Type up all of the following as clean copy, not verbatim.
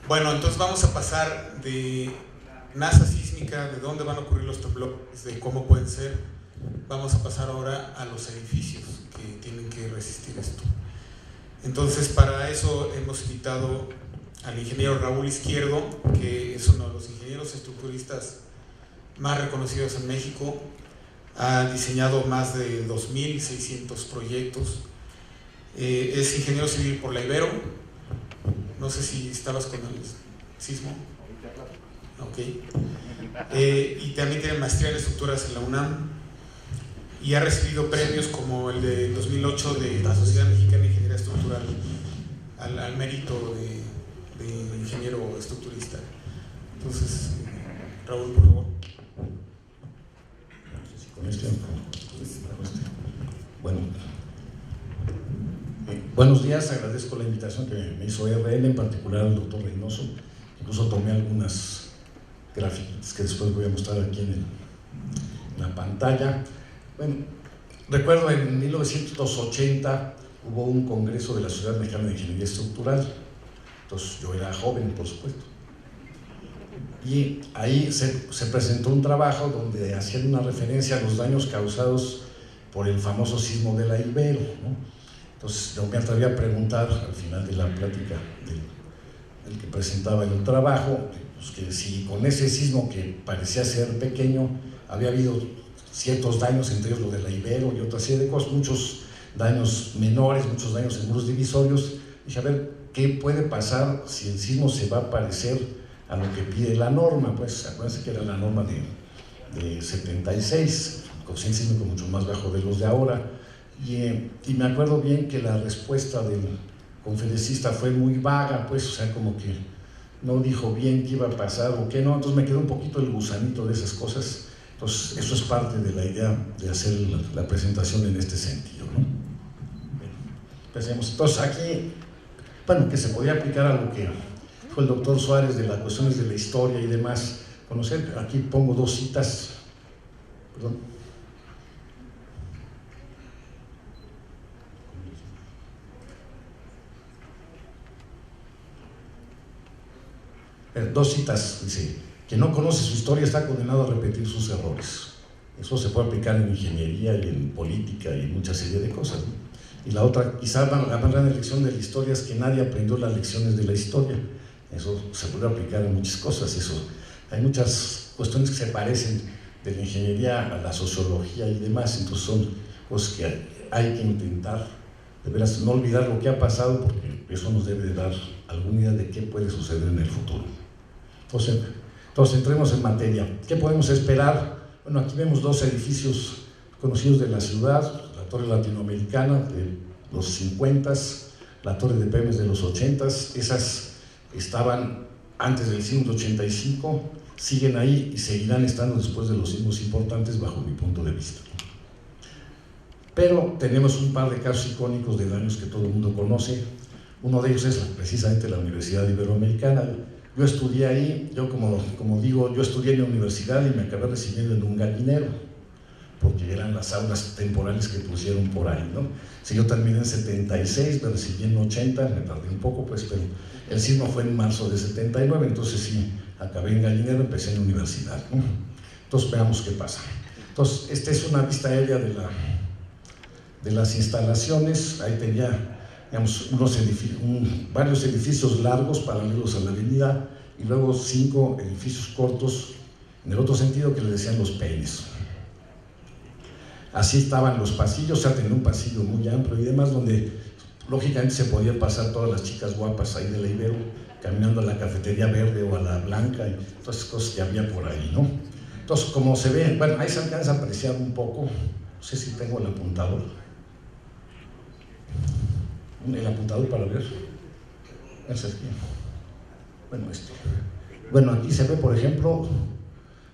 Bueno, entonces vamos a pasar de NASA sísmica, de dónde van a ocurrir los temblores, de cómo pueden ser. Vamos a pasar ahora a los edificios que tienen que resistir esto. Entonces, para eso hemos invitado al ingeniero Raúl Izquierdo, que es uno de los ingenieros estructuristas más reconocidos en México. Ha diseñado más de 2.600 proyectos. Es ingeniero civil por la Ibero. No sé si estabas con el sismo. Ok. Y también tiene maestría en estructuras en la UNAM. Y ha recibido premios como el de 2008 de la Sociedad Mexicana de Ingeniería Estructural al mérito de ingeniero estructurista. Entonces, Raúl, por favor. Bueno, buenos días, agradezco la invitación que me hizo RN, en particular al doctor Reynoso. Incluso tomé algunas gráficas que después voy a mostrar aquí en la pantalla. Bueno, recuerdo en 1980 hubo un congreso de la Sociedad Mexicana de Ingeniería Estructural. Entonces yo era joven, por supuesto, y ahí se presentó un trabajo donde hacían una referencia a los daños causados por el famoso sismo de la Ibero, ¿no? Entonces yo me atreví a preguntar al final de la plática del que presentaba el trabajo, pues que si con ese sismo que parecía ser pequeño había habido ciertos daños, entre ellos lo de la Ibero y otra serie de cosas, muchos daños menores, muchos daños en muros divisorios. Dije, a ver, ¿qué puede pasar si el sismo se va a parecer a lo que pide la norma? Pues acuérdense que era la norma de 76, coeficiente sísmico mucho más bajo de los de ahora, y me acuerdo bien que la respuesta del conferencista fue muy vaga, pues, o sea, como que no dijo bien qué iba a pasar o qué no. Entonces me quedó un poquito el gusanito de esas cosas. Entonces eso es parte de la idea de hacer la presentación en este sentido, ¿no? Empecemos. Entonces aquí, bueno, que se podía aplicar a lo que fue el doctor Suárez de las cuestiones de la historia y demás, conocer. Aquí pongo dos citas, perdón. Dos citas, dice: quien no conoce su historia está condenado a repetir sus errores. Eso se puede aplicar en ingeniería y en política y en mucha serie de cosas, ¿no? Y la otra, quizá la más grande lección de la historia es que nadie aprendió las lecciones de la historia. Eso se puede aplicar en muchas cosas. Hay muchas cuestiones que se parecen de la ingeniería a la sociología y demás, entonces son cosas que hay que intentar, de veras, no olvidar lo que ha pasado, porque eso nos debe dar alguna idea de qué puede suceder en el futuro. Entonces entremos en materia. ¿Qué podemos esperar? Bueno, aquí vemos dos edificios conocidos de la ciudad: la Torre Latinoamericana de los 50s, la Torre de Pemex de los 80s. Esas estaban antes del sismo de 85, siguen ahí y seguirán estando después de los sismos importantes, bajo mi punto de vista. Pero tenemos un par de casos icónicos de daños que todo el mundo conoce. Uno de ellos es precisamente la Universidad Iberoamericana. Yo estudié ahí, como digo, yo estudié en la universidad y me acabé recibiendo en un gallinero, porque eran las aulas temporales que pusieron por ahí, ¿no? Sí, yo terminé en 76, me recibí en 80, me tardé un poco, pues, pero el sismo fue en marzo de 79, entonces sí, acabé en gallinero, empecé en la universidad, ¿no? Entonces veamos qué pasa. Entonces, esta es una vista aérea de las instalaciones. Ahí tenía, digamos, varios edificios largos paralelos a la avenida, y luego 5 edificios cortos en el otro sentido que le decían los peines. Así estaban los pasillos, o sea, tenía un pasillo muy amplio y demás, donde lógicamente se podían pasar todas las chicas guapas ahí de la Ibero, caminando a la cafetería verde o a la blanca, y todas esas cosas que había por ahí, ¿no? Entonces, como se ve, bueno, ahí se alcanza a apreciar un poco, no sé si tengo el apuntador. El apuntador para ver. Bueno, aquí se ve, por ejemplo,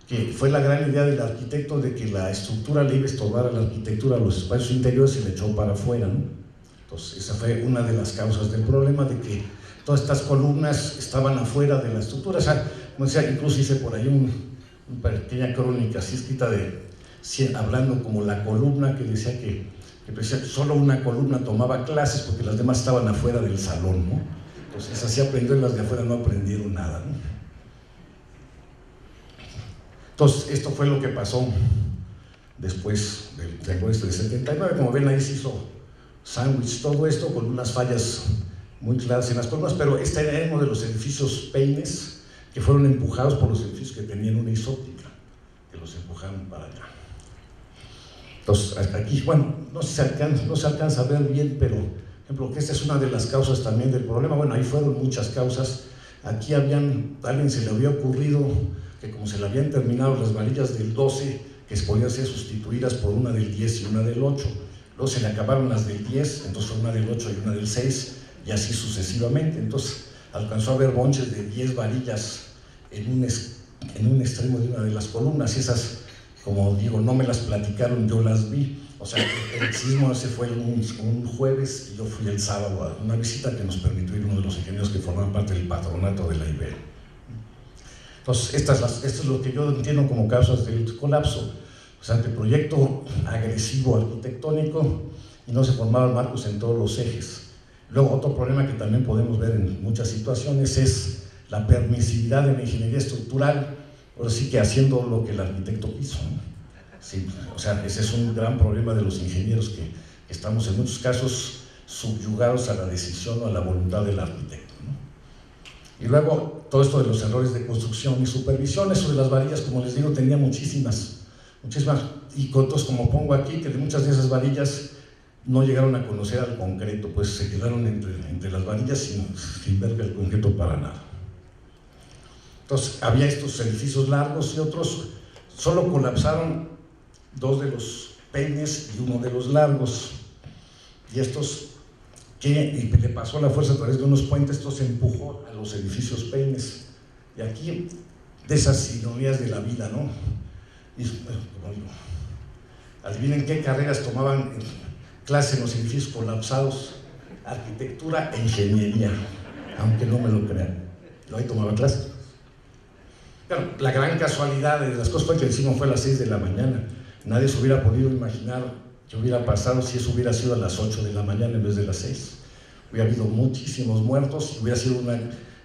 que fue la gran idea del arquitecto de que la estructura le iba a estorbar a la arquitectura, a los espacios interiores, y le echó para afuera, ¿no? Entonces esa fue una de las causas del problema, de que todas estas columnas estaban afuera de la estructura. O sea, como decía, incluso hice por ahí una pequeña crónica así escrita hablando como la columna que decía que solo una columna tomaba clases porque las demás estaban afuera del salón, ¿no? Entonces así aprendieron, las de afuera no aprendieron nada, ¿no? Entonces esto fue lo que pasó después del secuestro del 79. Como ven, ahí se hizo sándwich todo esto con unas fallas muy claras en las columnas, pero este era uno de los edificios peines que fueron empujados por los edificios que tenían una isóptica, que los empujaron para allá. Entonces aquí, bueno, no se alcanza a ver bien, pero por ejemplo, que esta es una de las causas también del problema. Bueno, ahí fueron muchas causas. Aquí a alguien se le había ocurrido que como se le habían terminado las varillas del 12, que podían ser sustituidas por una del 10 y una del 8. Luego se le acabaron las del 10, entonces fue una del 8 y una del 6, y así sucesivamente. Entonces alcanzó a haber bonches de 10 varillas en un extremo de una de las columnas, y esas, como digo, no me las platicaron, yo las vi. O sea, el sismo ese fue un jueves y yo fui el sábado a una visita que nos permitió ir uno de los ingenieros que formaban parte del patronato de la Ibero. Entonces, esto es lo que yo entiendo como causas del colapso. O sea, el proyecto agresivo arquitectónico y no se formaban marcos en todos los ejes. Luego, otro problema que también podemos ver en muchas situaciones es la permisividad de la ingeniería estructural, ahora sí que haciendo lo que el arquitecto quiso, ¿no? Sí, o sea, ese es un gran problema de los ingenieros, que estamos en muchos casos subyugados a la decisión o a la voluntad del arquitecto, ¿no? Y luego todo esto de los errores de construcción y supervisión. Eso de las varillas, como les digo, tenía muchísimas, y cotos, como pongo aquí, que de muchas de esas varillas no llegaron a conocer al concreto, pues se quedaron entre las varillas sin ver el concreto para nada. Entonces había estos edificios largos y otros, solo colapsaron 2 de los peines y 1 de los largos, y estos que le pasó la fuerza a través de unos puentes, esto se empujó a los edificios peines. Y aquí, de esas ironías de la vida, ¿no? Y, adivinen qué carreras tomaban clase en los edificios colapsados: arquitectura e ingeniería, aunque no me lo crean. Yo ahí tomaba clase. Claro, la gran casualidad de las cosas fue que el sismo fue a las 6 de la mañana. Nadie se hubiera podido imaginar qué hubiera pasado si eso hubiera sido a las 8 de la mañana en vez de las 6. Hubiera habido muchísimos muertos, hubiera sido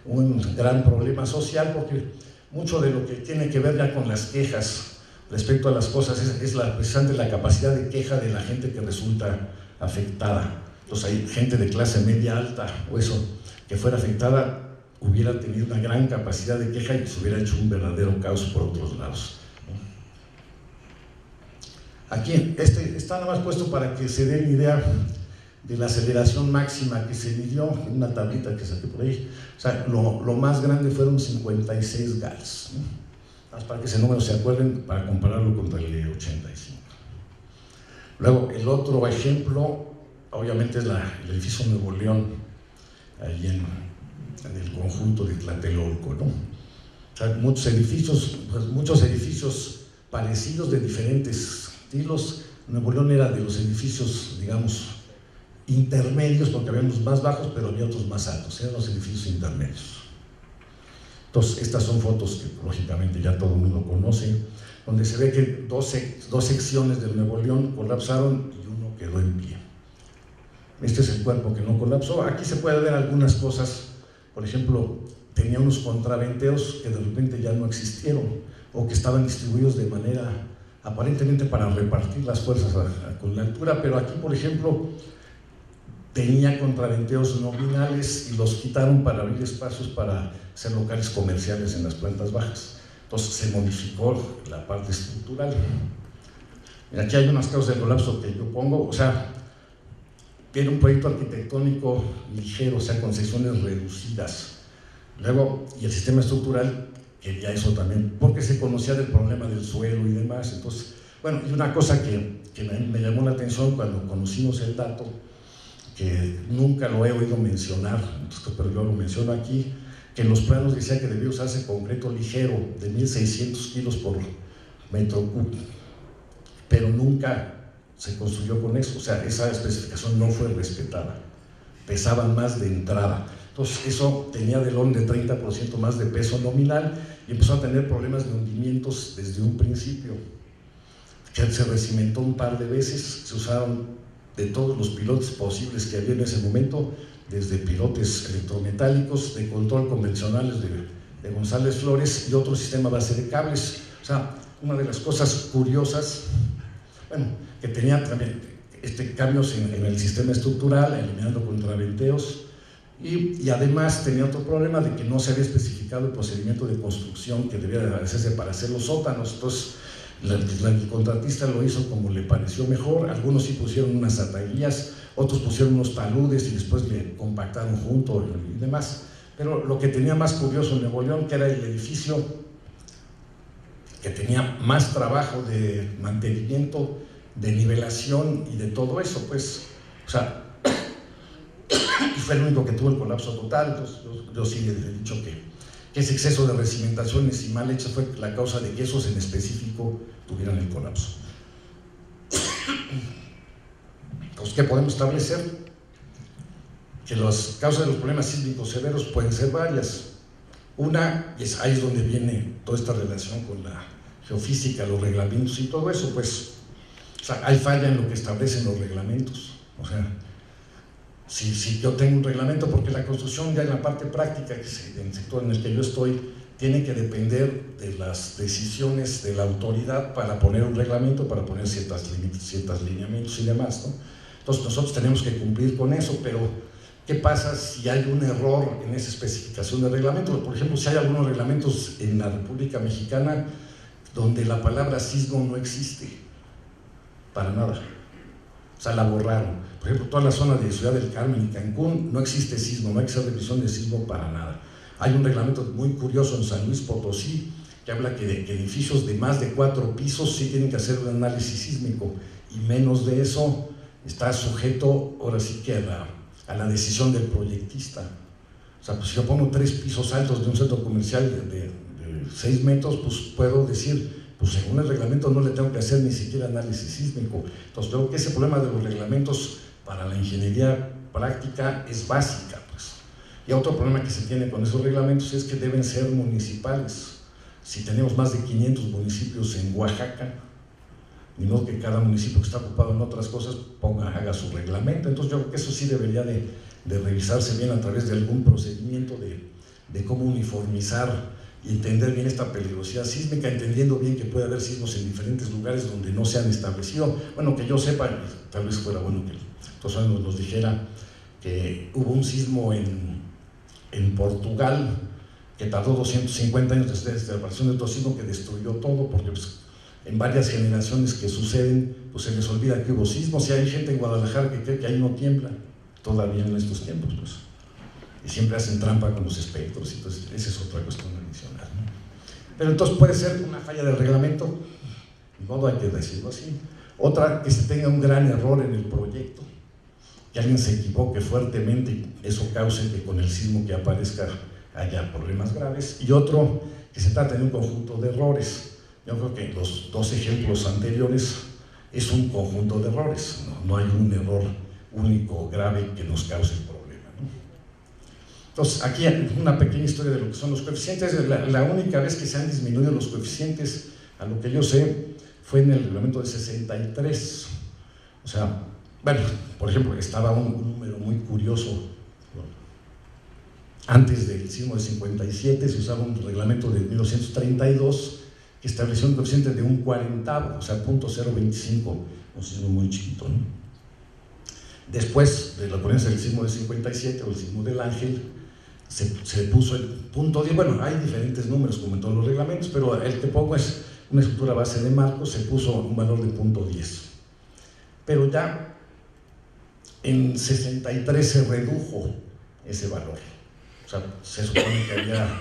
un gran problema social, porque mucho de lo que tiene que ver ya con las quejas respecto a las cosas es precisamente la capacidad de queja de la gente que resulta afectada. Entonces hay gente de clase media alta o eso que fuera afectada, hubiera tenido una gran capacidad de queja y se hubiera hecho un verdadero caos por otros lados. Aquí está nada más puesto para que se den idea de la aceleración máxima que se midió en una tablita que saqué por ahí. O sea, lo más grande fueron 56 gals, ¿no? Más para que ese número se acuerden, para compararlo contra el de 85. Luego, el otro ejemplo, obviamente, es el edificio Nuevo León, ahí en el conjunto de Tlatelolco, ¿no? O sea, muchos edificios parecidos de diferentes estilos. Nuevo León era de los edificios, digamos, intermedios, porque había unos más bajos, pero había otros más altos, eran los edificios intermedios. Entonces, estas son fotos que lógicamente ya todo el mundo conoce, donde se ve que dos secciones del Nuevo León colapsaron y uno quedó en pie. Este es el cuerpo que no colapsó. Aquí se puede ver algunas cosas. Por ejemplo, tenía unos contraventeos que de repente ya no existieron, o que estaban distribuidos de manera aparentemente para repartir las fuerzas con la altura, pero aquí, por ejemplo, tenía contraventeos nominales y los quitaron para abrir espacios para hacer locales comerciales en las plantas bajas. Entonces se modificó la parte estructural. Y aquí hay unas causas de colapso que yo pongo, o sea, era un proyecto arquitectónico ligero, o sea, con secciones reducidas. Luego, y el sistema estructural quería eso también, porque se conocía del problema del suelo y demás. Entonces, bueno, y una cosa que me llamó la atención cuando conocimos el dato, que nunca lo he oído mencionar, pero yo lo menciono aquí, que en los planos decía que debía usarse concreto ligero de 1600 kilos por metro cúbico, pero nunca se construyó con eso. O sea, esa especificación no fue respetada, pesaban más de entrada. Entonces eso tenía del orden de 30% más de peso nominal y empezó a tener problemas de hundimientos desde un principio, que se recimentó un par de veces, se usaron de todos los pilotes posibles que había en ese momento, desde pilotes electrometálicos, de control convencionales de González Flores y otro sistema a base de cables. O sea, una de las cosas curiosas, bueno, que tenía también cambios en el sistema estructural, eliminando contraventeos, y además tenía otro problema de que no se había especificado el procedimiento de construcción que debía de hacerse para hacer los sótanos. Entonces, el contratista lo hizo como le pareció mejor. Algunos sí pusieron unas ataguillas, otros pusieron unos taludes y después le compactaron junto y demás. Pero lo que tenía más curioso en Nuevo León, que era el edificio que tenía más trabajo de mantenimiento, de nivelación y de todo eso, pues, o sea, y fue el único que tuvo el colapso total. Entonces, yo sí le he dicho que ese exceso de recimentaciones y mal hechas fue la causa de que esos en específico tuvieran el colapso. Entonces, ¿qué podemos establecer? Que las causas de los problemas sísmicos severos pueden ser varias. Una, ahí es donde viene toda esta relación con la geofísica, los reglamentos y todo eso, pues, o sea, hay falla en lo que establecen los reglamentos. O sea, si yo tengo un reglamento, porque la construcción ya en la parte práctica, en el sector en el que yo estoy, tiene que depender de las decisiones de la autoridad para poner un reglamento, para poner ciertos lineamientos y demás, ¿no? Entonces nosotros tenemos que cumplir con eso, pero ¿qué pasa si hay un error en esa especificación de reglamento? Por ejemplo, si hay algunos reglamentos en la República Mexicana donde la palabra sismo no existe, para nada. O sea, la borraron. Por ejemplo, toda la zona de Ciudad del Carmen y Cancún no existe sismo, no hay que hacer revisión de sismo para nada. Hay un reglamento muy curioso en San Luis Potosí que habla que edificios de más de 4 pisos sí tienen que hacer un análisis sísmico, y menos de eso está sujeto, ahora sí que a la decisión del proyectista. O sea, pues si yo pongo 3 pisos altos de un centro comercial de 6 metros, pues puedo decir, pues según el reglamento no le tengo que hacer ni siquiera análisis sísmico. Entonces creo que ese problema de los reglamentos para la ingeniería práctica es básica, pues. Y otro problema que se tiene con esos reglamentos es que deben ser municipales. Si tenemos más de 500 municipios en Oaxaca, ni modo que cada municipio que está ocupado en otras cosas haga su reglamento. Entonces yo creo que eso sí debería de revisarse bien a través de algún procedimiento de cómo uniformizar y entender bien esta peligrosidad sísmica, entendiendo bien que puede haber sismos en diferentes lugares donde no se han establecido. Bueno, que yo sepa, tal vez fuera bueno que Tosano nos dijera que hubo un sismo en Portugal que tardó 250 años desde la aparición del otro sismo, que destruyó todo, porque pues, en varias generaciones que suceden, pues se les olvida que hubo sismos. Y hay gente en Guadalajara que cree que ahí no tiembla todavía en estos tiempos, pues. Y siempre hacen trampa con los espectros, entonces esa es otra cuestión adicional, ¿no? Pero entonces puede ser una falla del reglamento, de modo hay que decirlo así. Otra, que se tenga un gran error en el proyecto, que alguien se equivoque fuertemente y eso cause que con el sismo que aparezca haya problemas graves. Y otro, que se trate de un conjunto de errores. Yo creo que los 2 ejemplos anteriores es un conjunto de errores, no hay un error único grave que nos cause el problema. Entonces, aquí hay una pequeña historia de lo que son los coeficientes. La única vez que se han disminuido los coeficientes, a lo que yo sé, fue en el reglamento de 63. O sea, bueno, por ejemplo, estaba un número muy curioso. Antes del sismo de 57 se usaba un reglamento de 1932 que estableció un coeficiente de 1/40, o sea, 0.025, un sismo muy chiquito, ¿no? Después de la ocurrencia del sismo de 57 o el sismo del Ángel, se puso el 0.10. Bueno, hay diferentes números como en todos los reglamentos, pero el que pongo es una estructura base de marco, se puso un valor de 0.10. Pero ya en 63 se redujo ese valor. O sea, se supone que había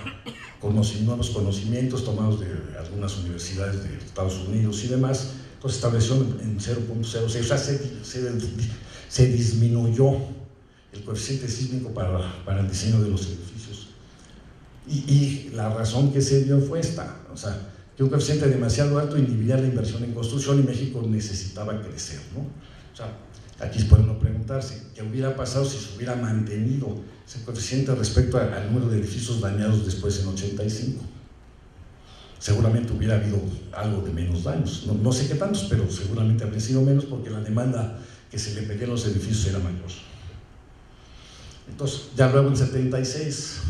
nuevos conocimientos tomados de algunas universidades de Estados Unidos y demás, entonces estableció en 0.06, o sea, se disminuyó el coeficiente sísmico para el diseño de los edificios. Y la razón que se dio fue esta, o sea, que un coeficiente demasiado alto inhibía la inversión en construcción y México necesitaba crecer, ¿no? O sea, aquí puede uno preguntarse, ¿qué hubiera pasado si se hubiera mantenido ese coeficiente respecto al número de edificios dañados después en 85? Seguramente hubiera habido algo de menos daños, no sé qué tantos, pero seguramente habría sido menos porque la demanda que se le pedía en los edificios era mayor. Entonces, ya luego en 76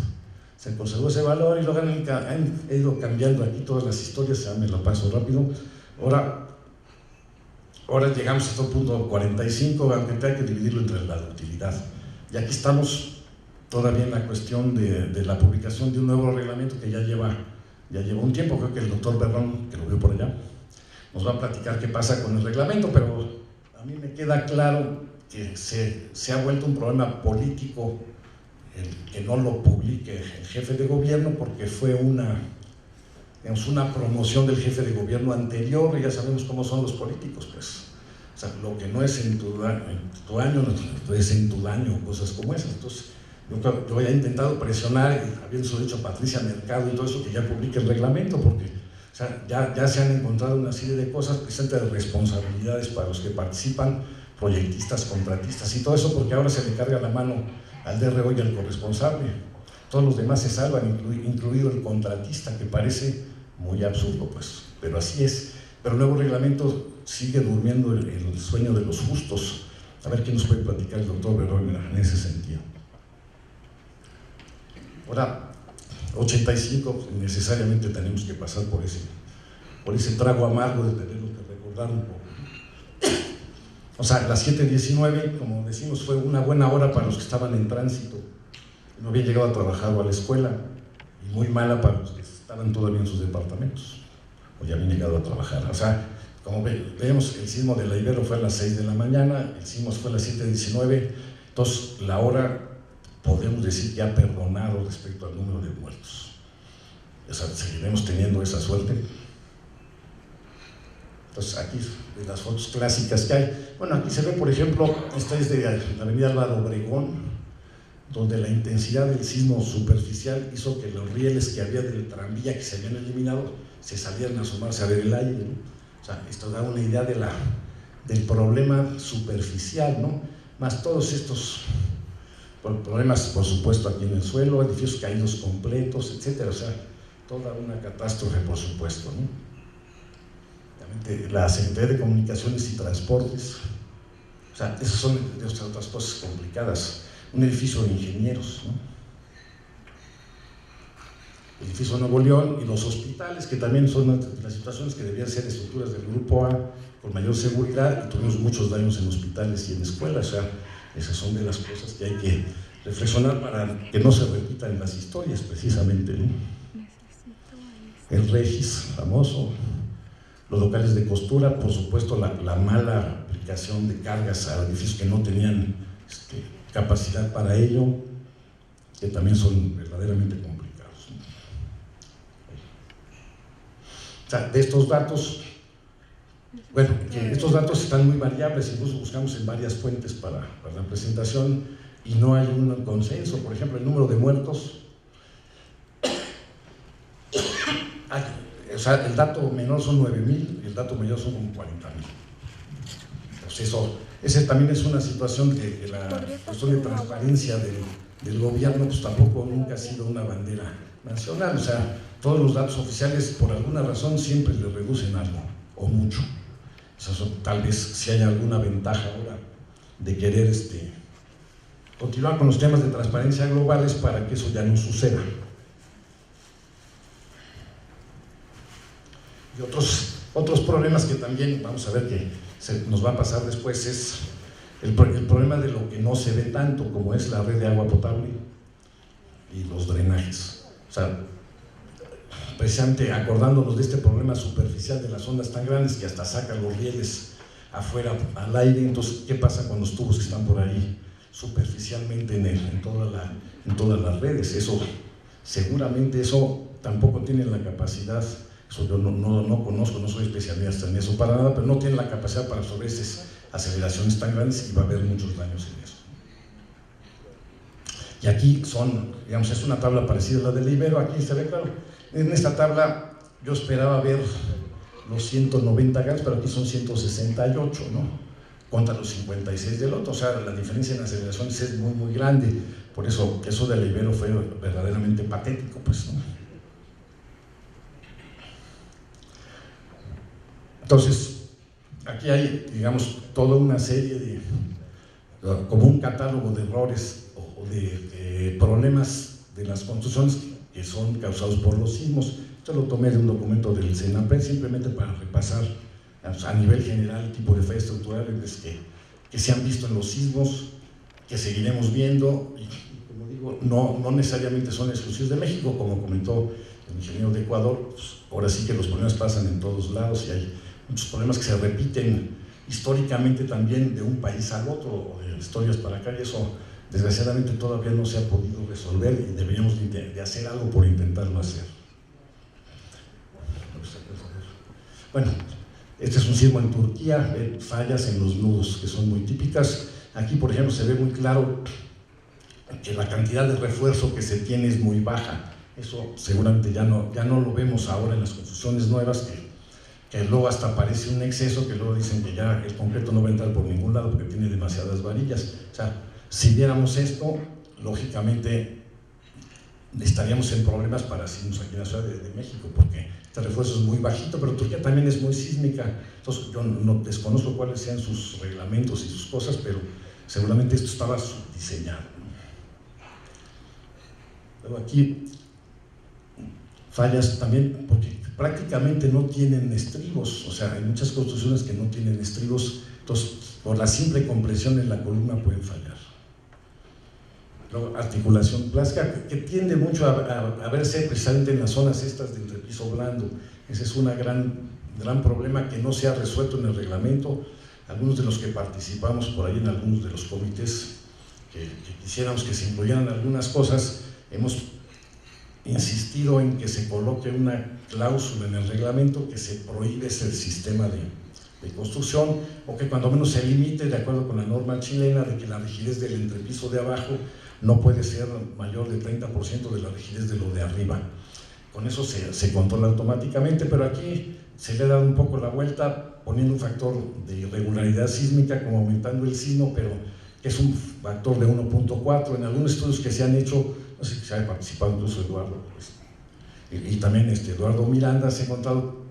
se conservó ese valor y luego han ido cambiando aquí todas las historias, ya me lo paso rápido. Ahora llegamos hasta el punto 45, aunque hay que dividirlo entre la utilidad. Y aquí estamos todavía en la cuestión de la publicación de un nuevo reglamento que ya lleva un tiempo. Creo que el doctor Berrón, que lo veo por allá, nos va a platicar qué pasa con el reglamento, pero a mí me queda claro que se ha vuelto un problema político el que no lo publique el jefe de gobierno, porque fue una promoción del jefe de gobierno anterior, y ya sabemos cómo son los políticos, pues. O sea, lo que no es en tu año, no es en tu daño, cosas como esas. Entonces, yo he intentado presionar, habiendo dicho Patricia Mercado y todo eso, que ya publique el reglamento, porque o sea, ya se han encontrado una serie de cosas presentes de responsabilidades para los que participan, proyectistas, contratistas y todo eso, porque ahora se le carga la mano al DRO y al corresponsable. Todos los demás se salvan, incluido el contratista, que parece muy absurdo, pues, pero así es. Pero el nuevo reglamento sigue durmiendo el sueño de los justos. A ver quién nos puede platicar el doctor Berrón en ese sentido. Ahora, 85, necesariamente tenemos que pasar por ese trago amargo de tenerlo que recordar un poco. O sea, las 7:19, como decimos, fue una buena hora para los que estaban en tránsito, no habían llegado a trabajar o a la escuela, y muy mala para los que estaban todavía en sus departamentos, o ya habían llegado a trabajar. O sea, como vemos, el sismo de la Ibero fue a las 6 de la mañana, el sismo fue a las 7:19, entonces la hora, podemos decir, ya perdonado respecto al número de muertos. O sea, seguiremos teniendo esa suerte. Entonces, aquí, de las fotos clásicas que hay, bueno, aquí se ve, por ejemplo, esta es de la avenida Álvaro Obregón, donde la intensidad del sismo superficial hizo que los rieles que había del tranvía que se habían eliminado se salieran a asomarse a ver el aire, ¿no? O sea, esto da una idea del problema superficial, ¿no? Más todos estos problemas, por supuesto, aquí en el suelo, edificios caídos completos, etcétera. O sea, toda una catástrofe, por supuesto, ¿no? La Secretaría de Comunicaciones y Transportes, o sea, esas son otras cosas complicadas. Un edificio de ingenieros, ¿no? El edificio de Nuevo León, y los hospitales, que también son las situaciones que debían ser estructuras del Grupo A con mayor seguridad, y tuvimos muchos daños en hospitales y en escuelas. O sea, esas son de las cosas que hay que reflexionar para que no se repitan las historias, precisamente, ¿no? El Regis, famoso. Los locales de costura, por supuesto, la mala aplicación de cargas a edificios que no tenían capacidad para ello, que también son verdaderamente complicados. O sea, de estos datos, bueno, que estos datos están muy variables, incluso buscamos en varias fuentes para la presentación y no hay un consenso. Por ejemplo, el número de muertos. O sea, el dato menor son 9,000 y el dato mayor son como 40,000. Pues ese también es una situación que la cuestión de transparencia del gobierno, pues tampoco nunca ha sido una bandera nacional. O sea, todos los datos oficiales, por alguna razón, siempre le reducen algo, o mucho. Eso, tal vez si hay alguna ventaja ahora de querer continuar con los temas de transparencia globales para que eso ya no suceda. Y otros problemas que también vamos a ver que nos va a pasar después es el problema de lo que no se ve tanto, como es la red de agua potable y los drenajes. O sea, precisamente acordándonos de este problema superficial de las ondas tan grandes que hasta sacan los rieles afuera al aire. Entonces, ¿qué pasa con los tubos que están por ahí superficialmente en todas las redes? Eso, seguramente eso tampoco tiene la capacidad. Eso yo no conozco, no soy especialista en eso para nada, pero no tiene la capacidad para absorber esas aceleraciones tan grandes y va a haber muchos daños en eso. Y aquí digamos, es una tabla parecida a la del Ibero. Aquí se ve claro. En esta tabla yo esperaba ver los 190 grados, pero aquí son 168, ¿no? Contra los 56 del otro. O sea, la diferencia en aceleraciones es muy, muy grande. Por eso del Ibero fue verdaderamente patético, pues, ¿no? Entonces, aquí hay, digamos, toda una serie de, como un catálogo de errores o de problemas de las construcciones que son causados por los sismos. Esto lo tomé de un documento del CENAPRED simplemente para repasar a nivel general el tipo de fallas estructurales que se han visto en los sismos, que seguiremos viendo, y como digo, no necesariamente son exclusivos de México, como comentó el ingeniero de Ecuador. Pues ahora sí que los problemas pasan en todos lados y hay muchos problemas que se repiten históricamente también de un país al otro, o de historias para acá, y eso desgraciadamente todavía no se ha podido resolver y deberíamos de hacer algo por intentarlo hacer. Bueno, este es un sismo en Turquía, fallas en los nudos que son muy típicas. Aquí, por ejemplo, se ve muy claro que la cantidad de refuerzo que se tiene es muy baja. Eso seguramente ya no lo vemos ahora en las construcciones nuevas, que luego hasta parece un exceso, que luego dicen que ya el concreto no va a entrar por ningún lado porque tiene demasiadas varillas. O sea, si viéramos esto, lógicamente estaríamos en problemas para sismos aquí en la Ciudad de México, porque este refuerzo es muy bajito, pero Turquía también es muy sísmica. Entonces yo no desconozco cuáles sean sus reglamentos y sus cosas, pero seguramente esto estaba subdiseñado. Luego aquí fallas también porque prácticamente no tienen estribos, o sea, hay muchas construcciones que no tienen estribos, entonces por la simple compresión en la columna pueden fallar. Luego, articulación plástica, que tiende mucho a verse precisamente en las zonas estas de entrepiso blando. Ese es un gran problema que no se ha resuelto en el reglamento. Algunos de los que participamos por ahí en algunos de los comités que quisiéramos que se incluyeran algunas cosas, hemos insistido en que se coloque una cláusula en el reglamento que se prohíbe ese sistema de construcción, o que cuando menos se limite, de acuerdo con la norma chilena, de que la rigidez del entrepiso de abajo no puede ser mayor del 30% de la rigidez de lo de arriba. Con eso se controla automáticamente, pero aquí se le ha dado un poco la vuelta poniendo un factor de irregularidad sísmica, como aumentando el sismo, pero que es un factor de 1.4. En algunos estudios que se han hecho, no sé si se ha participado incluso Eduardo, pues, y también Eduardo Miranda, se ha encontrado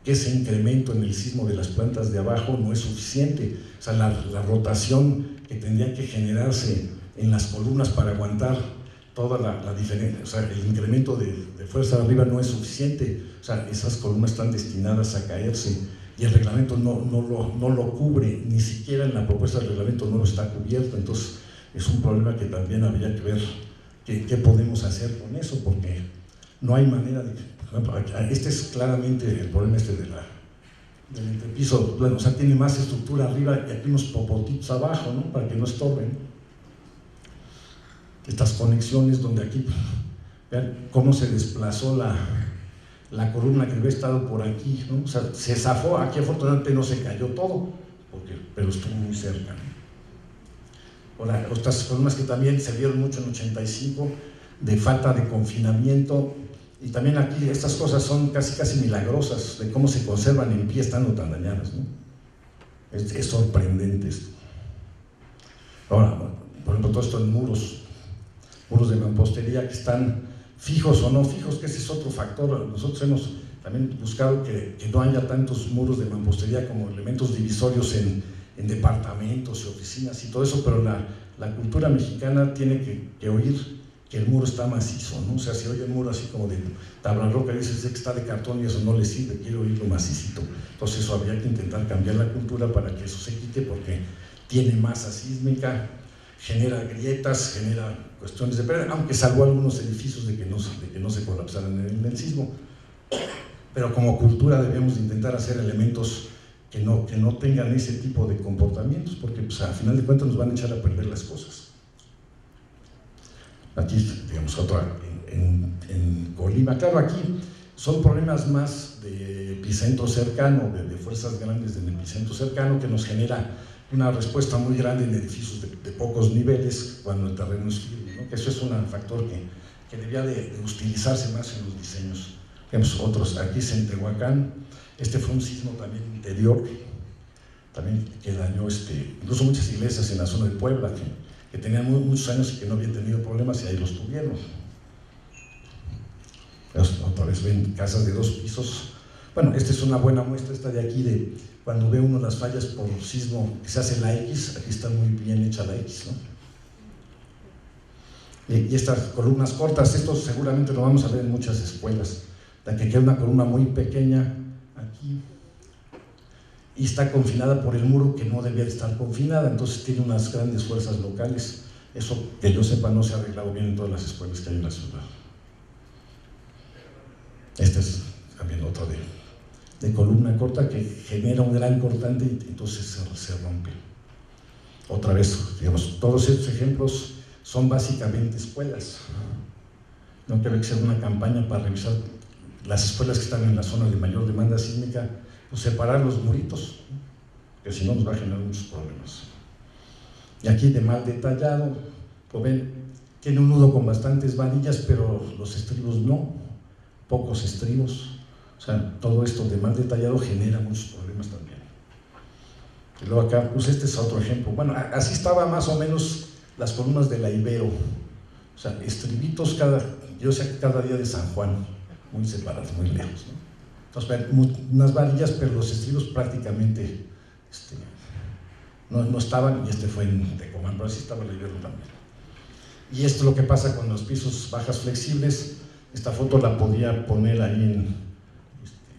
que ese incremento en el sismo de las plantas de abajo no es suficiente. O sea, la rotación que tendría que generarse en las columnas para aguantar toda la diferencia, o sea, el incremento de fuerza de arriba no es suficiente. O sea, esas columnas están destinadas a caerse y el reglamento no lo cubre, ni siquiera en la propuesta del reglamento no lo está cubierto. Entonces es un problema que también habría que ver qué podemos hacer con eso, porque no hay manera de... Por ejemplo, este es claramente el problema del entrepiso, bueno, o sea, tiene más estructura arriba y aquí unos popotitos abajo, ¿no? Para que no estorben. Estas conexiones donde aquí, vean cómo se desplazó la columna que había estado por aquí, ¿no? O sea, se zafó, aquí afortunadamente no se cayó todo, pero estuvo muy cerca, ¿no? Ahora, otras columnas que también se vieron mucho en 85, de falta de confinamiento, y también aquí estas cosas son casi milagrosas, de cómo se conservan en pie estando tan dañadas, ¿no? Es sorprendente esto. Ahora, por ejemplo, todo esto en muros de mampostería que están fijos o no fijos, que ese es otro factor. Nosotros hemos también buscado que no haya tantos muros de mampostería como elementos divisorios en departamentos y oficinas y todo eso, pero la cultura mexicana tiene que oír que el muro está macizo, ¿no? O sea, si oye el muro así como de tabla roca, dices que está de cartón y eso no le sirve, quiero oírlo macicito. Entonces eso habría que intentar cambiar la cultura para que eso se quite, porque tiene masa sísmica, genera grietas, genera cuestiones de pérdida, aunque salvó algunos edificios de que no se colapsaran en el sismo. Pero como cultura debemos intentar hacer elementos que no tengan ese tipo de comportamientos, porque pues, al final de cuentas nos van a echar a perder las cosas. Aquí, digamos, otra en Colima. Claro, aquí son problemas más de epicentro cercano, de fuerzas grandes del epicentro cercano, que nos genera una respuesta muy grande en edificios de pocos niveles cuando el terreno es firme, ¿no? Que eso es un factor que debía de utilizarse más en los diseños. Tenemos otros, aquí es en Tehuacán. Este fue un sismo también interior, también que dañó incluso muchas iglesias en la zona de Puebla, que tenían muchos años y que no habían tenido problemas, y ahí los tuvieron. Otra vez ven casas de 2 pisos. Bueno, esta es una buena muestra, esta de aquí, cuando ve uno las fallas por sismo, que se hace la X, aquí está muy bien hecha la X, ¿no? Y estas columnas cortas, esto seguramente lo vamos a ver en muchas escuelas, la que queda una columna muy pequeña aquí, y está confinada por el muro que no debía estar confinada, entonces tiene unas grandes fuerzas locales. Eso, que yo sepa, no se ha arreglado bien en todas las escuelas que hay en la ciudad. Esta es también otra de columna corta que genera un gran cortante y entonces se rompe. Otra vez, digamos, todos estos ejemplos son básicamente escuelas. No creo que sea una campaña para revisar las escuelas que están en la zona de mayor demanda sísmica, pues separar los muritos, que si no nos va a generar muchos problemas. Y aquí de mal detallado, pues ven, tiene un nudo con bastantes varillas, pero los estribos no, pocos estribos. O sea, todo esto de mal detallado genera muchos problemas también. Y luego acá, pues este es otro ejemplo. Bueno, así estaba más o menos las columnas de la Ibero. O sea, estribitos yo sé que cada día de San Juan, muy separados, muy lejos, ¿no? Entonces, unas varillas, pero los estribos prácticamente no estaban, y este fue en Tecomán, pero así estaba la Ibero también. Y esto es lo que pasa con los pisos bajas flexibles. Esta foto la podía poner ahí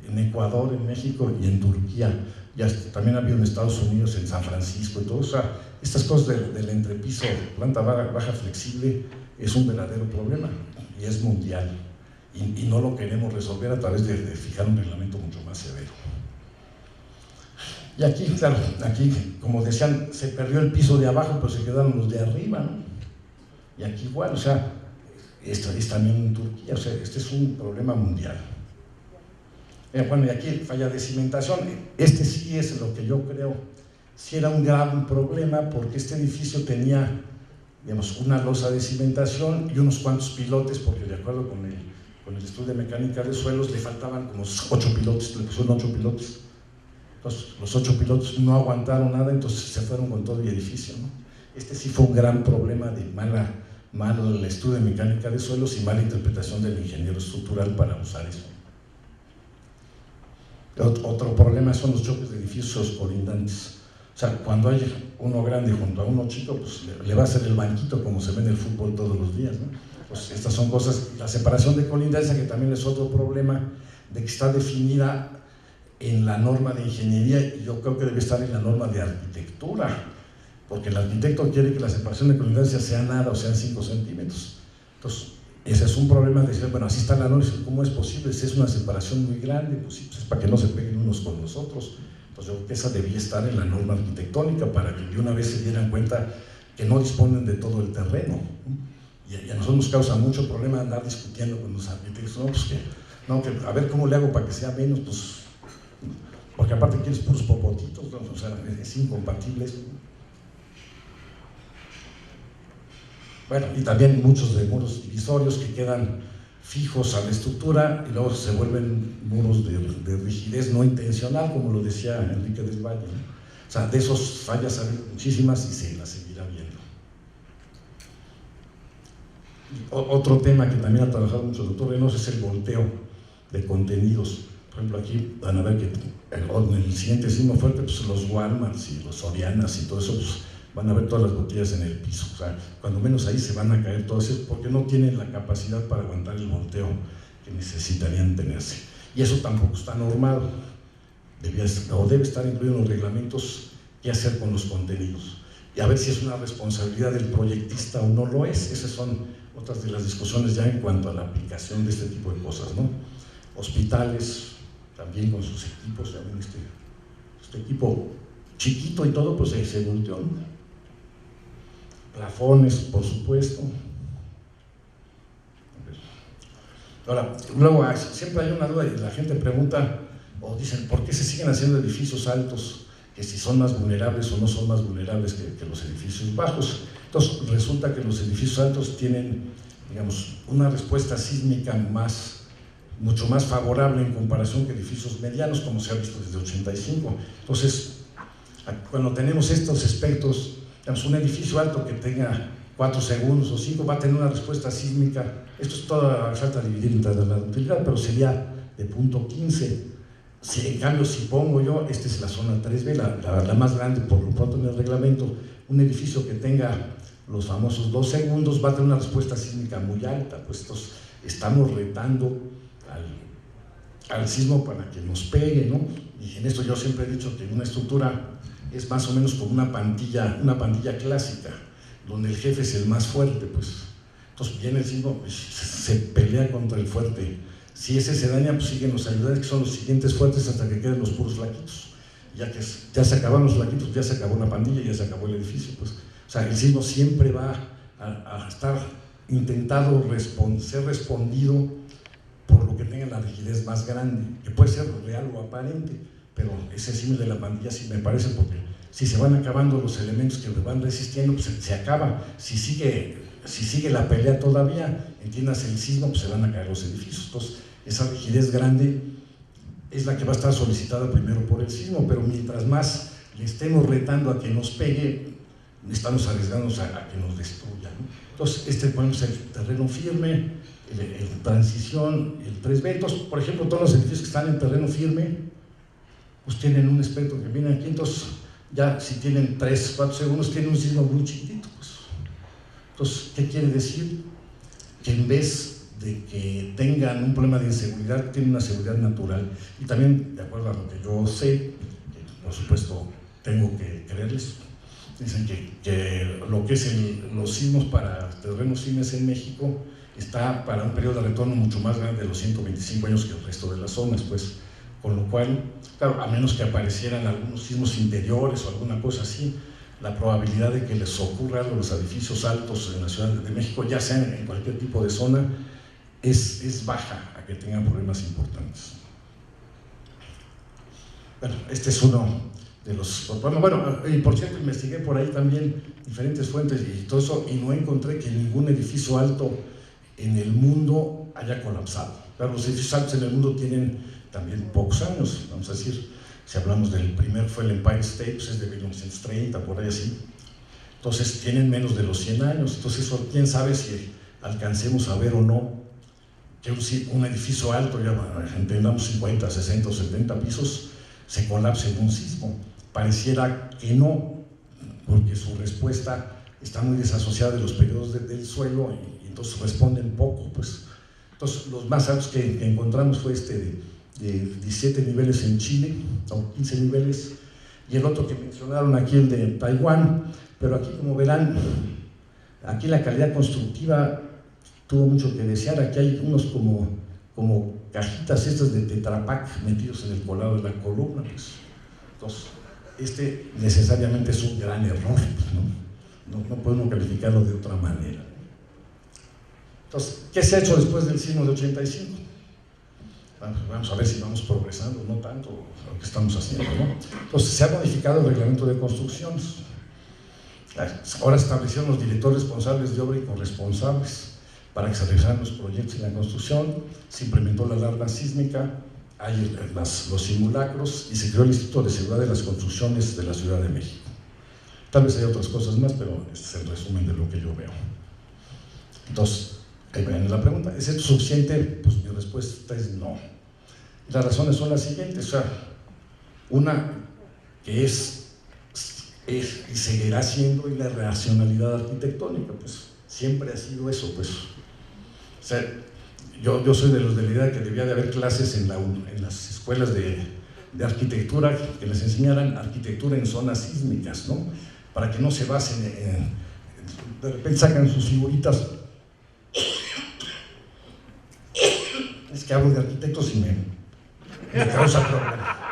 en Ecuador, en México y en Turquía. Ya también había en Estados Unidos, en San Francisco y todo. O sea, estas cosas del entrepiso, planta baja flexible, es un verdadero problema y es mundial. Y no lo queremos resolver a través de fijar un reglamento mucho más severo. Y aquí, claro, aquí, como decían, se perdió el piso de abajo, pero se quedaron los de arriba, ¿no? Y aquí igual, o sea, esto es también en Turquía, o sea, este es un problema mundial. Bueno, y aquí falla de cimentación, este sí es lo que yo creo, sí era un gran problema, porque este edificio tenía, digamos, una losa de cimentación y unos cuantos pilotes, porque de acuerdo con el estudio de mecánica de suelos le faltaban como 8 pilotes, le pusieron 8 pilotes. Entonces, los 8 pilotos no aguantaron nada, entonces se fueron con todo el edificio, ¿no? Este sí fue un gran problema de mal estudio de mecánica de suelos y mala interpretación del ingeniero estructural para usar eso. Otro problema son los choques de edificios colindantes. O sea, cuando hay uno grande junto a uno chico, pues le va a hacer el banquito como se ve en el fútbol todos los días, ¿no? Pues estas son cosas, la separación de colindancia, que también es otro problema, de que está definida en la norma de ingeniería, y yo creo que debe estar en la norma de arquitectura, porque el arquitecto quiere que la separación de colindancia sea nada, o sean 5 centímetros. Entonces, ese es un problema de decir, bueno, así está la norma, ¿cómo es posible? Si es una separación muy grande, pues sí, pues es para que no se peguen unos con los otros. Entonces, yo creo que esa debía estar en la norma arquitectónica, para que de una vez se dieran cuenta que no disponen de todo el terreno, ¿no? Y a nosotros nos causa mucho problema andar discutiendo con los arquitectos, no, pues que a ver cómo le hago para que sea menos, pues, porque aparte quieres puros popotitos, ¿no? O sea, es incompatible eso. Bueno, y también muchos de muros divisorios que quedan fijos a la estructura y luego se vuelven muros de rigidez no intencional, como lo decía Enrique del Valle, ¿no? O sea, de esos fallas hay muchísimas y se las seguirá viendo. Otro tema que también ha trabajado mucho el doctor Reynoso es el volteo de contenidos. Por ejemplo, aquí van a ver que en el siguiente sismo fuerte, pues los Walmarts y los Sorianas y todo eso, pues van a ver todas las botellas en el piso. O sea, cuando menos ahí se van a caer todas esas, porque no tienen la capacidad para aguantar el volteo que necesitarían tenerse. Y eso tampoco está normado. Debe estar incluido en los reglamentos qué hacer con los contenidos. Y a ver si es una responsabilidad del proyectista o no lo es. Esas son otras de las discusiones ya en cuanto a la aplicación de este tipo de cosas, ¿no? Hospitales, también con sus equipos, también este equipo chiquito y todo, pues se volteó, ¿no? Plafones, por supuesto. Ahora, luego siempre hay una duda y la gente pregunta o dicen, ¿por qué se siguen haciendo edificios altos? Que si son más vulnerables o no son más vulnerables que los edificios bajos. Entonces, resulta que los edificios altos tienen, digamos, una respuesta sísmica mucho más favorable en comparación que edificios medianos, como se ha visto desde 85. Entonces, cuando tenemos estos aspectos, digamos, un edificio alto que tenga 4 segundos o 5 va a tener una respuesta sísmica, esto es toda falta de dividir entre la utilidad, pero sería de 0.15. Si en cambio, si pongo yo, esta es la zona 3B, la más grande por lo pronto en el reglamento, un edificio que tenga los famosos 2 segundos va a tener una respuesta sísmica muy alta, pues estamos retando al sismo para que nos pegue, ¿no? Y en esto yo siempre he dicho que una estructura es más o menos como una pandilla clásica, donde el jefe es el más fuerte, pues. Entonces viene el sismo, pues, se pelea contra el fuerte. Si ese se daña, pues siguen los ayudantes, que son los siguientes fuertes hasta que queden los puros flaquitos. Ya se acabaron los flaquitos, ya se acabó una pandilla, ya se acabó el edificio, pues. O sea, el sismo siempre va a estar intentado ser respondido por lo que tenga la rigidez más grande, que puede ser real o aparente, pero ese símil de la pandilla sí me parece, porque si se van acabando los elementos que van resistiendo, pues se acaba. Si sigue la pelea todavía, entiendas el sismo, pues se van a caer los edificios. Entonces, esa rigidez grande es la que va a estar solicitada primero por el sismo, pero mientras más le estemos retando a que nos pegue, estamos arriesgándonos a que nos destruya, ¿no? Entonces, podemos ser terreno firme, el transición, el 3B. Entonces, por ejemplo, todos los edificios que están en terreno firme, pues tienen un espectro que viene aquí. Entonces, ya si tienen 3, 4 segundos, tienen un sismo muy chiquitito, pues. Entonces, ¿qué quiere decir? Que en vez de que tengan un problema de inseguridad, tienen una seguridad natural. Y también, de acuerdo a lo que yo sé, que por supuesto tengo que creerles, dicen que lo que es los sismos para terrenos firmes en México está para un periodo de retorno mucho más grande de los 125 años que el resto de las zonas, pues, con lo cual, claro, a menos que aparecieran algunos sismos interiores o alguna cosa así, la probabilidad de que les ocurra algo a los edificios altos en la Ciudad de México, ya sea en cualquier tipo de zona, es baja a que tengan problemas importantes. Bueno, este es uno de los problemas. Bueno, y por cierto, investigué por ahí también diferentes fuentes y todo eso, y no encontré que ningún edificio alto en el mundo haya colapsado. Claro, los edificios altos en el mundo tienen también pocos años, vamos a decir. Si hablamos del primero, fue el Empire State, pues es de 1930, por ahí así. Entonces tienen menos de los 100 años. Entonces eso, quién sabe si alcancemos a ver o no que un edificio alto, ya entendamos 50, 60 o 70 pisos, se colapse en un sismo. Pareciera que no, porque su respuesta está muy desasociada de los periodos del suelo y entonces responden poco, pues. Entonces los más altos que encontramos fue de 17 niveles en Chile, o 15 niveles, y el otro que mencionaron aquí, el de Taiwán, pero aquí, como verán, aquí la calidad constructiva tuvo mucho que desear. Aquí hay unos como cajitas estas de Tetra Pak metidos en el colado de la columna, pues. Entonces, necesariamente es un gran error, pues, no podemos calificarlo de otra manera. Entonces, ¿qué se ha hecho después del sismo de 85? Vamos a ver si vamos progresando, no tanto lo que estamos haciendo, ¿no? Entonces, se ha modificado el reglamento de construcciones. Ahora establecieron los directores responsables de obra y corresponsables para que se realizaran los proyectos en la construcción. Se implementó la alarma sísmica, hay los simulacros y se creó el Instituto de Seguridad de las Construcciones de la Ciudad de México. Tal vez hay otras cosas más, pero este es el resumen de lo que yo veo. Entonces, ahí ven la pregunta, ¿es esto suficiente? Pues mi respuesta es no. Las razones son las siguientes. O sea, una que es y seguirá siendo la racionalidad arquitectónica, pues siempre ha sido eso, pues. O sea, yo soy de los de la idea que debía de haber clases en las escuelas de arquitectura que les enseñaran arquitectura en zonas sísmicas, ¿no? Para que no se basen de repente sacan sus figuritas. Es que hablo de arquitectos y me causa problema.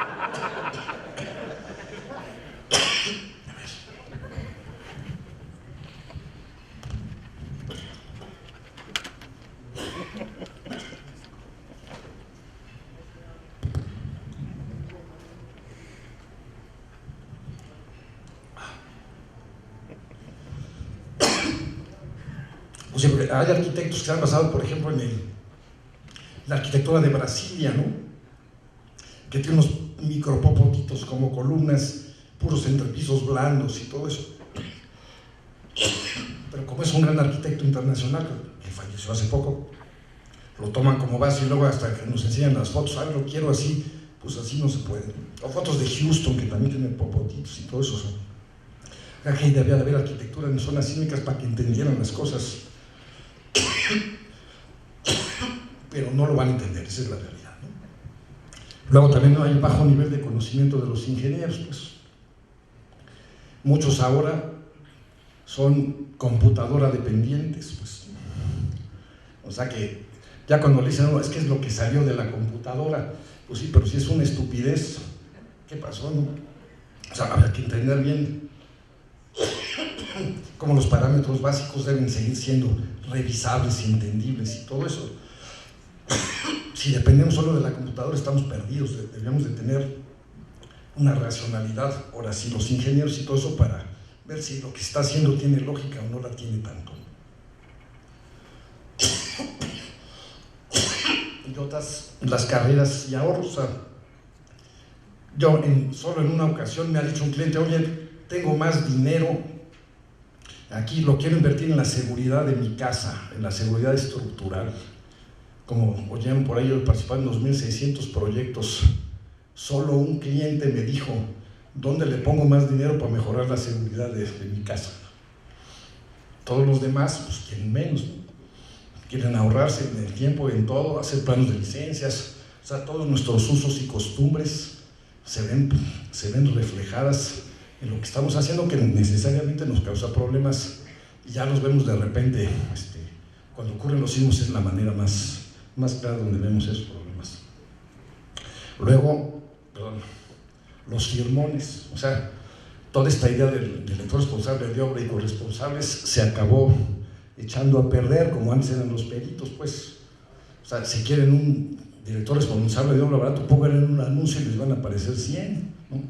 O sea, hay arquitectos que han basado, por ejemplo, en la arquitectura de Brasilia, ¿no? Que tiene unos micropopotitos como columnas, puros entrepisos blandos y todo eso. Pero como es un gran arquitecto internacional que falleció hace poco, lo toman como base y luego hasta que nos enseñan las fotos, lo quiero así, pues así no se puede. O fotos de Houston, que también tienen popotitos y todo eso. Aquí debía de haber arquitectura en zonas sísmicas para que entendieran las cosas. Pero no lo van a entender, esa es la realidad, ¿no? Luego también hay un bajo nivel de conocimiento de los ingenieros, pues. Muchos ahora son computadora dependientes, pues. O sea que ya cuando le dicen, no, es que es lo que salió de la computadora, pues sí, pero si es una estupidez, ¿qué pasó, no? O sea, habrá que entender bien cómo los parámetros básicos deben seguir siendo revisables y entendibles y todo eso. Si dependemos solo de la computadora estamos perdidos, deberíamos de tener una racionalidad, ahora sí, los ingenieros y todo eso, para ver si lo que está haciendo tiene lógica o no la tiene tanto. Y otras, las carreras y ahorros. O sea, yo solo en una ocasión me ha dicho un cliente, oye, tengo más dinero, aquí lo quiero invertir en la seguridad de mi casa, en la seguridad estructural. Como oyeron por ahí, yo he participado en 2.600 proyectos. Solo un cliente me dijo, ¿dónde le pongo más dinero para mejorar la seguridad de mi casa? Todos los demás, pues quieren menos, ¿no? Quieren ahorrarse en el tiempo y en todo, hacer planos de licencias. O sea, todos nuestros usos y costumbres se ven reflejadas en lo que estamos haciendo, que necesariamente nos causa problemas, y ya los vemos de repente. Cuando ocurren los sismos es la manera más clara donde vemos esos problemas. Luego, los firmones, o sea, toda esta idea del director responsable de obra y corresponsables se acabó echando a perder, como antes eran los peritos, pues. O sea, si quieren un director responsable de obra barato, pongan un anuncio y les van a aparecer 100, ¿no?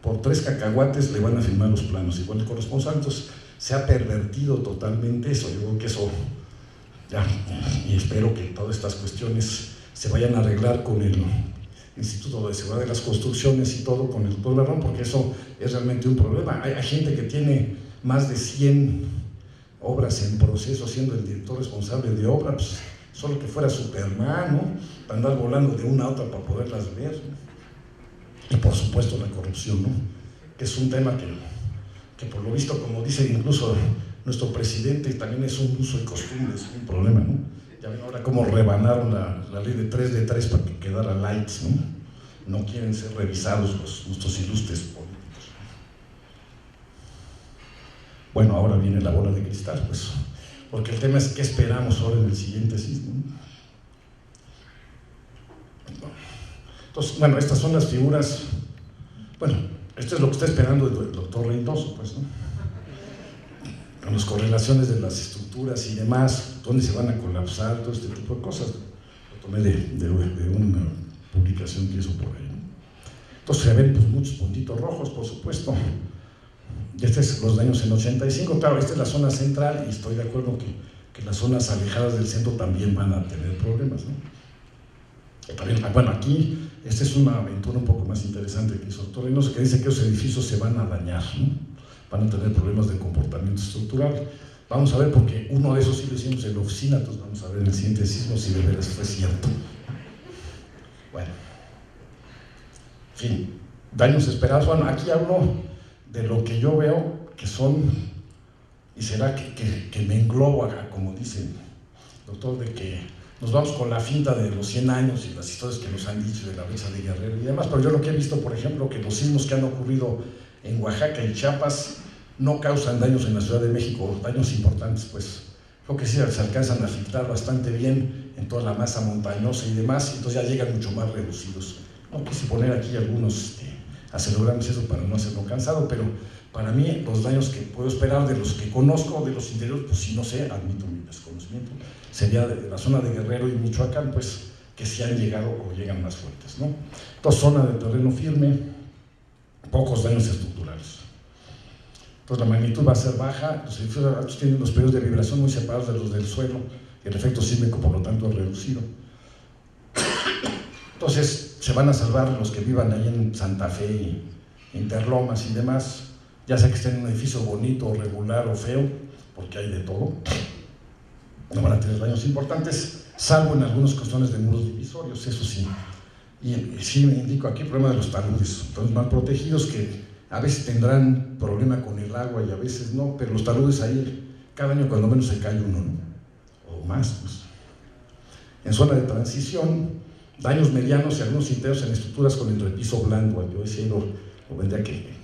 Por 3 cacahuates le van a firmar los planos, igual el corresponsable. Entonces, se ha pervertido totalmente eso. Yo creo que eso ya, y espero que todas estas cuestiones se vayan a arreglar con el Instituto de Seguridad de las Construcciones y todo, con el doctor Barrón, porque eso es realmente un problema. Hay gente que tiene más de 100 obras en proceso siendo el director responsable de obra, pues solo que fuera Superman, ¿no? Para andar volando de una a otra para poderlas ver, ¿no? Y por supuesto la corrupción, ¿no? Que es un tema que por lo visto, como dice incluso nuestro presidente, también es un uso y costumbre, es un problema, ¿no? Ya ven ahora cómo rebanaron la ley de 3 de 3 para que quedara light, ¿no? No quieren ser revisados nuestros ilustres políticos. Bueno, ahora viene la bola de cristal, pues, porque el tema es qué esperamos ahora en el siguiente sismo. Entonces, bueno, estas son las figuras. Bueno, esto es lo que está esperando el doctor Reynoso, pues, ¿no? Con las correlaciones de las estructuras y demás, dónde se van a colapsar, todo este tipo de cosas. Lo tomé de una publicación que hizo por ahí, ¿no? Entonces se ven pues muchos puntitos rojos, por supuesto. Y estos son los daños en 85. Claro, esta es la zona central y estoy de acuerdo que las zonas alejadas del centro también van a tener problemas, ¿no? También, bueno, aquí esta es una aventura un poco más interesante que hizo el doctor Reynoso, que dice que los edificios se van a dañar, ¿no? Van a tener problemas de comportamiento estructural. Vamos a ver, porque uno de esos sí lo hicimos en la oficina, entonces vamos a ver en el siguiente sismo si de veras fue cierto. Bueno, en fin, daños esperados. Bueno, aquí hablo de lo que yo veo que son, y será que me englobo acá, como dice el doctor, de que nos vamos con la finta de los 100 años y las historias que nos han dicho de la brecha de Guerrero y demás, pero yo lo que he visto, por ejemplo, que los sismos que han ocurrido en Oaxaca y Chiapas no causan daños en la Ciudad de México, daños importantes, pues creo que sí se alcanzan a filtrar bastante bien en toda la masa montañosa y demás, y entonces ya llegan mucho más reducidos. No quise poner aquí algunos aceleramos eso para no hacerlo cansado, pero para mí los daños que puedo esperar de los que conozco, de los interiores, pues sí, no sé, admito mi desconocimiento, sería de la zona de Guerrero y Michoacán, pues que sí han llegado o llegan más fuertes, ¿no? Entonces, zona de terreno firme, pocos daños estructurales. Entonces la magnitud va a ser baja, los edificios altos tienen los periodos de vibración muy separados de los del suelo, y el efecto sísmico por lo tanto es reducido. Entonces se van a salvar los que vivan ahí en Santa Fe y Interlomas y demás, ya sea que estén en un edificio bonito, regular o feo, porque hay de todo. No van a tener daños importantes, salvo en algunas cuestiones de muros divisorios, eso sí. Y sí, me indico aquí el problema de los taludes, los mal protegidos que a veces tendrán problema con el agua y a veces no, pero los taludes ahí, cada año cuando menos se cae uno, ¿no? O más, pues. En zona de transición, daños medianos y algunos intentos en estructuras con el repiso blando, yo ese lo vendría que...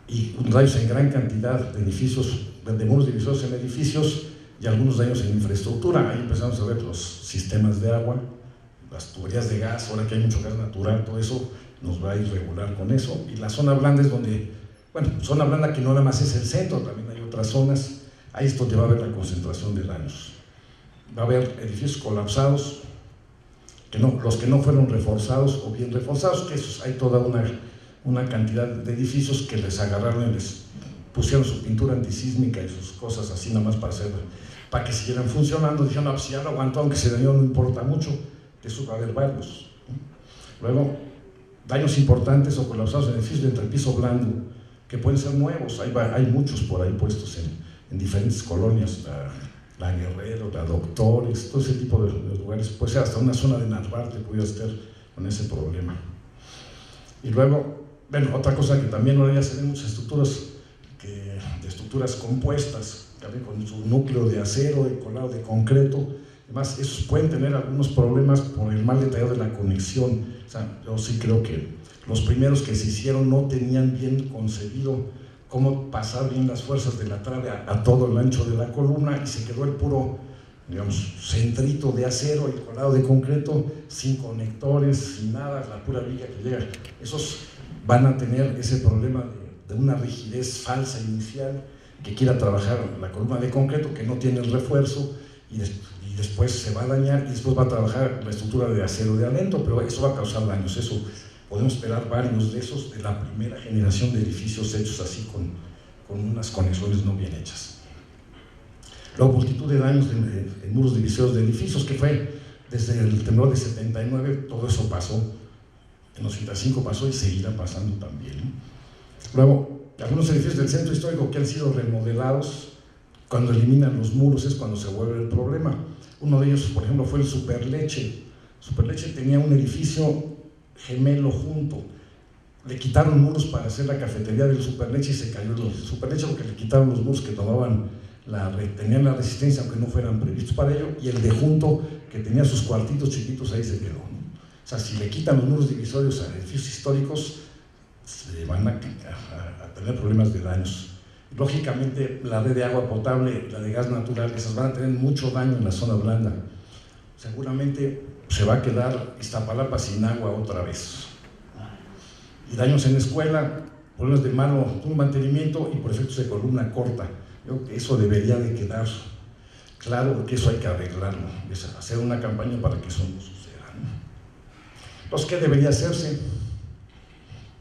Y daños en gran cantidad de edificios, de muros divisorios en edificios y algunos daños en infraestructura. Ahí empezamos a ver los sistemas de agua, las tuberías de gas, ahora que hay mucho gas natural, todo eso nos va a ir regular con eso. Y la zona blanda es donde, bueno, zona blanda que no nada más es el centro, también hay otras zonas, ahí es donde va a haber la concentración de daños. Va a haber edificios colapsados, los que no fueron reforzados o bien reforzados, que esos, hay toda una cantidad de edificios que les agarraron y les pusieron su pintura antisísmica y sus cosas así nada más para que siguieran funcionando. Dijeron, no, pues ya lo aguantó, aunque se dañó, no importa mucho, de eso va a haber varios. Luego, daños importantes o colapsados en edificios de entrepiso blando, que pueden ser nuevos, hay muchos por ahí puestos en diferentes colonias, la Guerrero, la Doctores, todo ese tipo de lugares, puede ser hasta una zona de Narvarte pudiera estar con ese problema. Y luego, bueno, otra cosa que también ahora ya se ven muchas estructuras, de estructuras compuestas, también con su núcleo de acero y colado de concreto, además esos pueden tener algunos problemas por el mal detallado de la conexión. O sea, yo sí creo que los primeros que se hicieron no tenían bien concebido cómo pasar bien las fuerzas de la trave a todo el ancho de la columna y se quedó el puro, digamos, centrito de acero y colado de concreto, sin conectores, sin nada, la pura viga que llega. Esos van a tener ese problema de una rigidez falsa inicial, que quiera trabajar la columna de concreto, que no tiene el refuerzo, y después se va a dañar, y después va a trabajar la estructura de acero de adentro, pero eso va a causar daños. Eso podemos esperar varios de esos de la primera generación de edificios hechos así con unas conexiones no bien hechas. Luego, multitud de daños en muros divisorios de edificios, que fue desde el temblor de 79, todo eso pasó, en 85 pasó y seguirá pasando también, ¿no? Luego, algunos edificios del centro histórico que han sido remodelados, cuando eliminan los muros es cuando se vuelve el problema. Uno de ellos, por ejemplo, fue el Superleche. Superleche tenía un edificio gemelo junto, le quitaron muros para hacer la cafetería del Superleche y se cayó el Superleche porque le quitaron los muros que tenían la resistencia aunque no fueran previstos para ello, y el de junto que tenía sus cuartitos chiquitos ahí se quedó, ¿no? O sea, si le quitan los muros divisorios a edificios históricos se van a tener problemas de daños. Lógicamente la red de agua potable, la de gas natural, esas van a tener mucho daño en la zona blanda. Seguramente se va a quedar Iztapalapa sin agua otra vez. Y daños en la escuela, problemas de malo mantenimiento y por efectos de columna corta. Yo creo que eso debería de quedar claro, que eso hay que arreglarlo, hacer una campaña para que eso no suceda, ¿no? Entonces, ¿qué debería hacerse?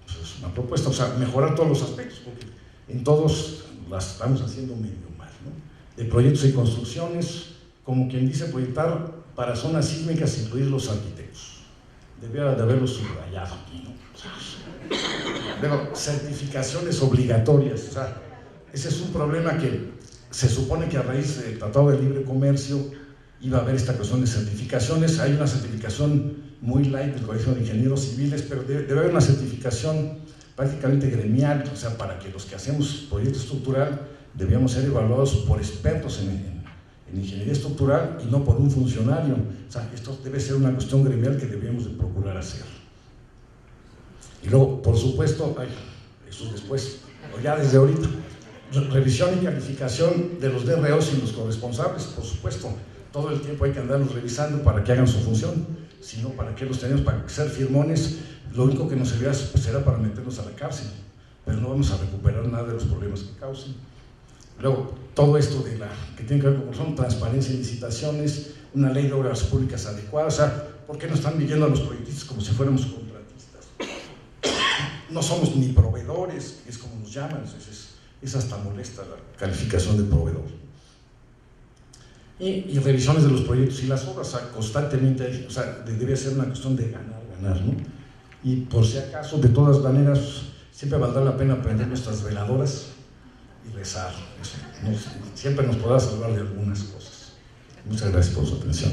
Pues es una propuesta, o sea, mejorar todos los aspectos, porque en todos las estamos haciendo medio mal, ¿no? De proyectos y construcciones, como quien dice, proyectar para zonas sísmicas, incluir los arquitectos. Debería de haberlo subrayado aquí, ¿no? Luego, certificaciones obligatorias, o sea, ese es un problema que se supone que a raíz del Tratado de Libre Comercio iba a haber esta cuestión de certificaciones. Hay una certificación muy light del Colegio de Ingenieros Civiles, pero debe haber una certificación prácticamente gremial, o sea, para que los que hacemos proyecto estructural debíamos ser evaluados por expertos en ingeniería estructural y no por un funcionario. O sea, esto debe ser una cuestión gremial que debíamos de procurar hacer. Y luego, por supuesto, eso después, o ya desde ahorita, revisión y calificación de los DROs y los corresponsables, por supuesto. Todo el tiempo hay que andarlos revisando para que hagan su función, si no, ¿para qué los tenemos? Para ser firmones, lo único que nos servirá será para meternos a la cárcel, pero no vamos a recuperar nada de los problemas que causen. Luego, todo esto que tiene que ver con transparencia en licitaciones, una ley de obras públicas adecuada, o sea, ¿por qué no están viviendo a los proyectistas como si fuéramos contratistas? No somos ni proveedores, es como nos llaman, es hasta molesta la calificación de proveedor. Y revisiones de los proyectos y las obras, o sea, constantemente, o sea, debe ser una cuestión de ganar, ¿no? Y por si acaso, de todas maneras, siempre valdrá la pena prender nuestras veladoras y rezar. Siempre nos podrá salvar de algunas cosas. Muchas gracias por su atención.